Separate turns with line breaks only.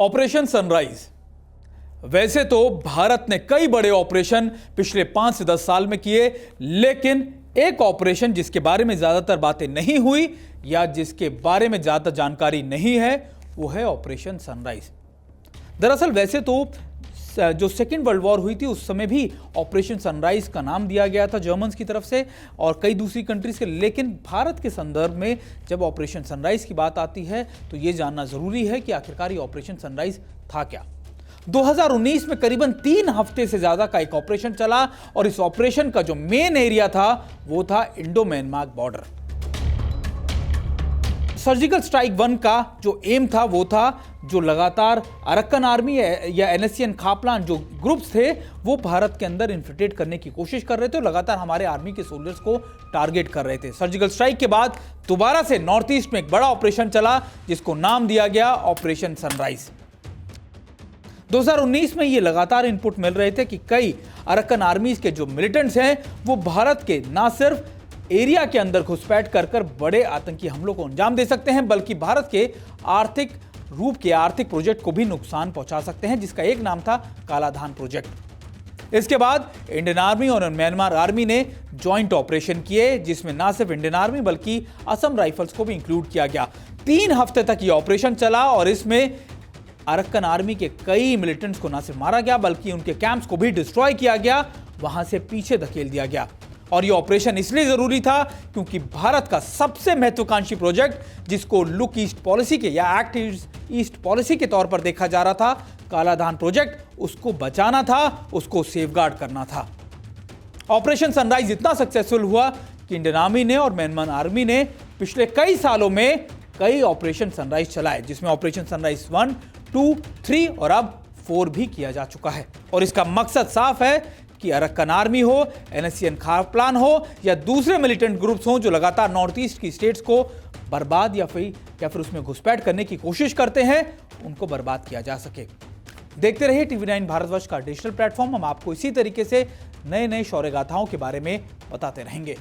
Operation sunrise. वैसे तो भारत ने कई बड़े ऑपरेशन पिछले 5 से 10 साल में किए, लेकिन एक ऑपरेशन जिसके बारे में ज्यादातर बातें नहीं हुई या जिसके बारे में ज्यादा जानकारी नहीं है, वो है ऑपरेशन सनराइज। दरअसल वैसे तो जो सेकेंड वर्ल्ड वॉर हुई थी उस समय भी ऑपरेशन सनराइज का नाम दिया गया था जर्मन्स की तरफ से और कई दूसरी कंट्रीज के, लेकिन भारत के संदर्भ में जब ऑपरेशन सनराइज की बात आती है तो ये जानना जरूरी है कि आखिरकार ये ऑपरेशन सनराइज था क्या। 2019 में करीबन 3 हफ्ते से ज्यादा का एक ऑपरेशन चला और इस ऑपरेशन का जो मेन एरिया था वो था Indo Myanmar border. Surgical strike 1 का जो एम था वो था जो लगातार अरक्कन आर्मी या एनएससीएन खापलान जो ग्रुप्स थे वो भारत के अंदर इन्फिल्ट्रेट करने की कोशिश कर रहे थे और लगातार हमारे आर्मी के सोल्जर्स को टारगेट कर रहे थे। सर्जिकल स्ट्राइक के बाद दोबारा से नॉर्थ ईस्ट में एक बड़ा ऑपरेशन चला जिसको नाम दिया गया ऑपरेशन सनराइज। 2019 में ये लगातार इनपुट मिल रहे थे कि कई अरक्कन आर्मीज के जो मिलिटेंट्स हैं वो भारत के ना सिर्फ एरिया के अंदर घुसपैठ कर बड़े आतंकी हमलों को अंजाम दे सकते हैं, बल्कि भारत के आर्थिक प्रोजेक्ट को भी नुकसान पहुंचा सकते हैं, जिसका एक नाम था कालाधान प्रोजेक्ट। इसके बाद इंडियन आर्मी और म्यांमार आर्मी ने जॉइंट ऑपरेशन किए, जिसमें ना सिर्फ इंडियन आर्मी बल्कि असम राइफल्स को भी इंक्लूड किया गया। 3 हफ्ते तक ये ऑपरेशन चला और इसमें अरक्कन आर्मी के कई मिलिटेंट्स को ना सिर्फ मारा गया बल्कि उनके कैंप्स को भी डिस्ट्रॉय किया गया, वहां से पीछे धकेल दिया गया। और यह ऑपरेशन इसलिए जरूरी था क्योंकि भारत का सबसे महत्वाकांक्षी प्रोजेक्ट, जिसको लुक ईस्ट पॉलिसी के या एक्ट ईस्ट पॉलिसी के तौर पर देखा जा रहा था, कालाधान प्रोजेक्ट, उसको बचाना था, उसको सेफगार्ड करना था। ऑपरेशन सनराइज इतना सक्सेसफुल हुआ कि इंडियन आर्मी ने और म्यांमार आर्मी ने पिछले कई सालों में कई ऑपरेशन सनराइज चलाए, जिसमें ऑपरेशन सनराइज 1, 2, 3 और अब 4 भी किया जा चुका है। और इसका मकसद साफ है कि अरक्कन आर्मी हो, एनएससीएन खापलान हो या दूसरे मिलिटेंट ग्रुप्स हो जो लगातार नॉर्थ ईस्ट की स्टेट्स को बर्बाद या फिर उसमें घुसपैठ करने की कोशिश करते हैं, उनको बर्बाद किया जा सके। देखते रहिए TV9 भारतवर्ष का डिजिटल प्लेटफॉर्म। हम आपको इसी तरीके से नए नए शौर्य गाथाओं के बारे में बताते रहेंगे।